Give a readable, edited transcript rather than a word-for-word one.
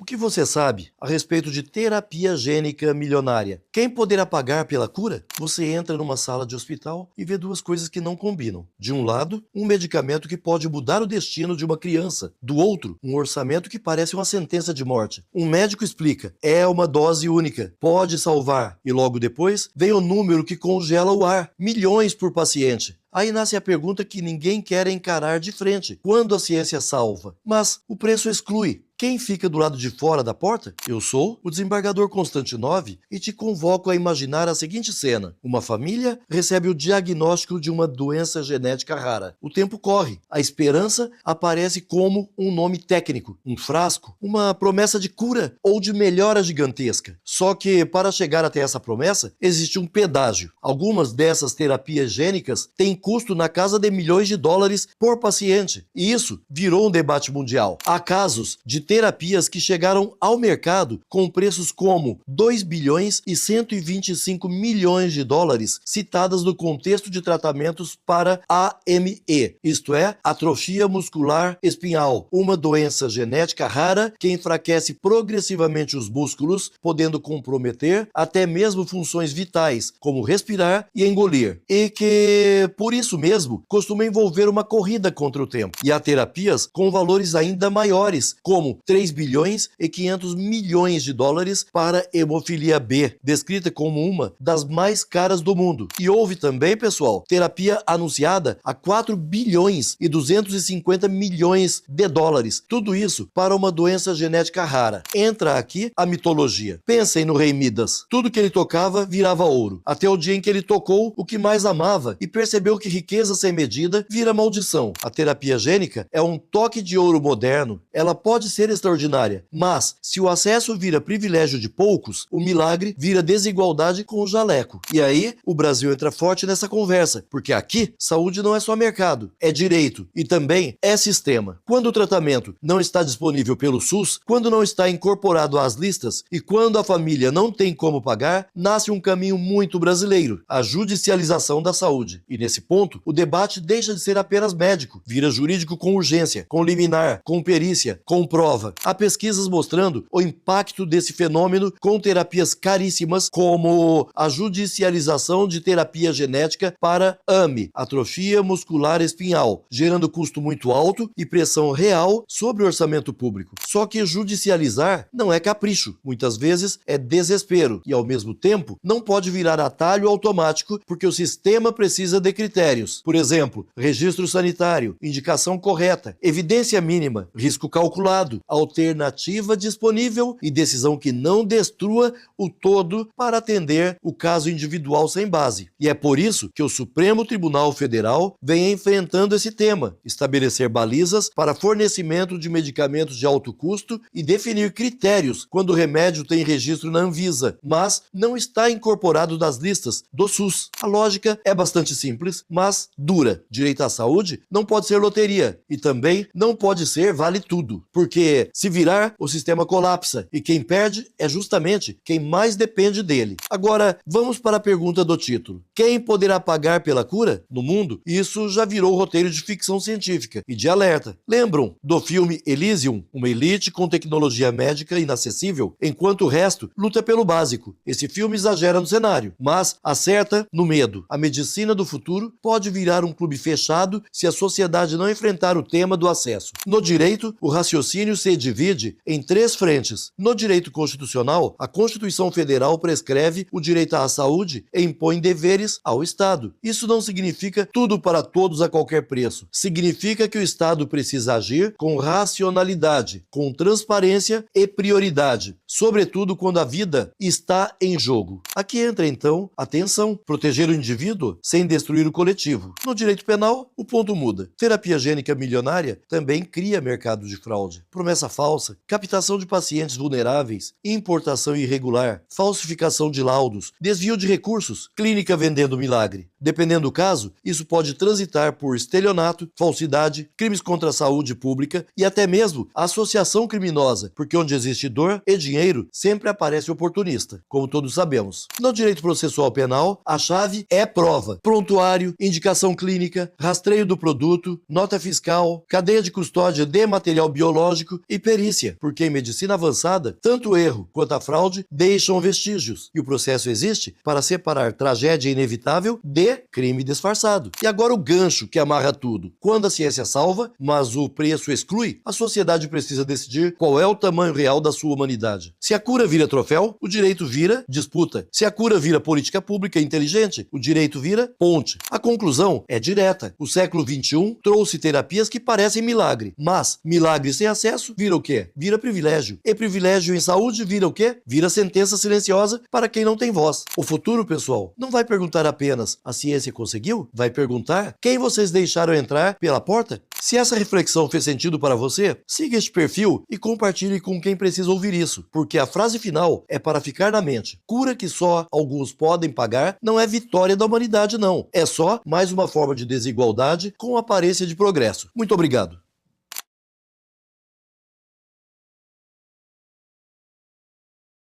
O que você sabe a respeito de terapia gênica milionária? Quem poderá pagar pela cura? Você entra numa sala de hospital e vê duas coisas que não combinam. De um lado, um medicamento que pode mudar o destino de uma criança. Do outro, um orçamento que parece uma sentença de morte. Um médico explica, é uma dose única, pode salvar. E logo depois, vem o número que congela o ar, milhões por paciente. Aí nasce a pergunta que ninguém quer encarar de frente. Quando a ciência salva? Mas o preço exclui. Quem fica do lado de fora da porta? Eu sou o desembargador Constantinov e te convoco a imaginar a seguinte cena. Uma família recebe o diagnóstico de uma doença genética rara. O tempo corre. A esperança aparece como um nome técnico, um frasco, uma promessa de cura ou de melhora gigantesca. Só que para chegar até essa promessa, existe um pedágio. Algumas dessas terapias gênicas têm custo na casa de milhões de dólares por paciente. E isso virou um debate mundial. Há casos de terapias que chegaram ao mercado com preços como 2 bilhões e 125 milhões de dólares, citadas no contexto de tratamentos para AME, isto é, atrofia muscular espinhal, uma doença genética rara que enfraquece progressivamente os músculos, podendo comprometer até mesmo funções vitais, como respirar e engolir, e que, por isso mesmo, costuma envolver uma corrida contra o tempo. E há terapias com valores ainda maiores, como 3 bilhões e 500 milhões de dólares para hemofilia B, descrita como uma das mais caras do mundo. E houve também, pessoal, terapia anunciada a 4 bilhões e 250 milhões de dólares. Tudo isso para uma doença genética rara. Entra aqui a mitologia. Pensem no rei Midas. Tudo que ele tocava virava ouro. Até o dia em que ele tocou o que mais amava e percebeu que riqueza sem medida vira maldição. A terapia gênica é um toque de ouro moderno. Ela pode ser extraordinária, mas se o acesso vira privilégio de poucos, o milagre vira desigualdade com o jaleco. E aí, o Brasil entra forte nessa conversa, porque aqui, saúde não é só mercado, é direito e também é sistema. Quando o tratamento não está disponível pelo SUS, quando não está incorporado às listas e quando a família não tem como pagar, nasce um caminho muito brasileiro, a judicialização da saúde. E nesse ponto, o debate deixa de ser apenas médico, vira jurídico com urgência, com liminar, com perícia, com prova. Há pesquisas mostrando o impacto desse fenômeno com terapias caríssimas, como a judicialização de terapia genética para AME, atrofia muscular espinhal, gerando custo muito alto e pressão real sobre o orçamento público. Só que judicializar não é capricho, muitas vezes é desespero e, ao mesmo tempo, não pode virar atalho automático porque o sistema precisa de critérios. Por exemplo, registro sanitário, indicação correta, evidência mínima, risco calculado, alternativa disponível e decisão que não destrua o todo para atender o caso individual sem base. E é por isso que o Supremo Tribunal Federal vem enfrentando esse tema, estabelecer balizas para fornecimento de medicamentos de alto custo e definir critérios quando o remédio tem registro na Anvisa, mas não está incorporado nas listas do SUS. A lógica é bastante simples, mas dura. Direito à saúde não pode ser loteria e também não pode ser vale tudo, porque se virar, o sistema colapsa e quem perde é justamente quem mais depende dele. Agora, vamos para a pergunta do título. Quem poderá pagar pela cura? No mundo, isso já virou roteiro de ficção científica e de alerta. Lembram do filme Elysium? Uma elite com tecnologia médica inacessível, enquanto o resto luta pelo básico. Esse filme exagera no cenário, mas acerta no medo. A medicina do futuro pode virar um clube fechado se a sociedade não enfrentar o tema do acesso. No direito, o raciocínio se divide em 3 frentes. No direito constitucional, a Constituição Federal prescreve o direito à saúde e impõe deveres ao Estado. Isso não significa tudo para todos a qualquer preço. Significa que o Estado precisa agir com racionalidade, com transparência e prioridade, sobretudo quando a vida está em jogo. Aqui entra então a tensão, proteger o indivíduo sem destruir o coletivo. No direito penal, o ponto muda. Terapia gênica milionária também cria mercado de fraude. Promessa falsa, captação de pacientes vulneráveis, importação irregular, falsificação de laudos, desvio de recursos, clínica vendendo milagre. Dependendo do caso, isso pode transitar por estelionato, falsidade, crimes contra a saúde pública e até mesmo associação criminosa, porque onde existe dor e dinheiro, sempre aparece oportunista, como todos sabemos. No direito processual penal, a chave é prova, prontuário, indicação clínica, rastreio do produto, nota fiscal, cadeia de custódia de material biológico e perícia, porque em medicina avançada, tanto o erro quanto a fraude deixam vestígios, e o processo existe para separar tragédia inevitável de crime disfarçado. E agora o gancho que amarra tudo. Quando a ciência salva, mas o preço exclui, a sociedade precisa decidir qual é o tamanho real da sua humanidade. Se a cura vira troféu, o direito vira disputa. Se a cura vira política pública inteligente, o direito vira ponte. A conclusão é direta. O século XXI trouxe terapias que parecem milagre, mas milagre sem acesso vira o quê? Vira privilégio. E privilégio em saúde vira o quê? Vira sentença silenciosa para quem não tem voz. O futuro, pessoal, não vai perguntar apenas a ciência conseguiu? Vai perguntar quem vocês deixaram entrar pela porta? Se essa reflexão fez sentido para você, siga este perfil e compartilhe com quem precisa ouvir isso, porque a frase final é para ficar na mente. Cura que só alguns podem pagar não é vitória da humanidade, não. É só mais uma forma de desigualdade com aparência de progresso. Muito obrigado.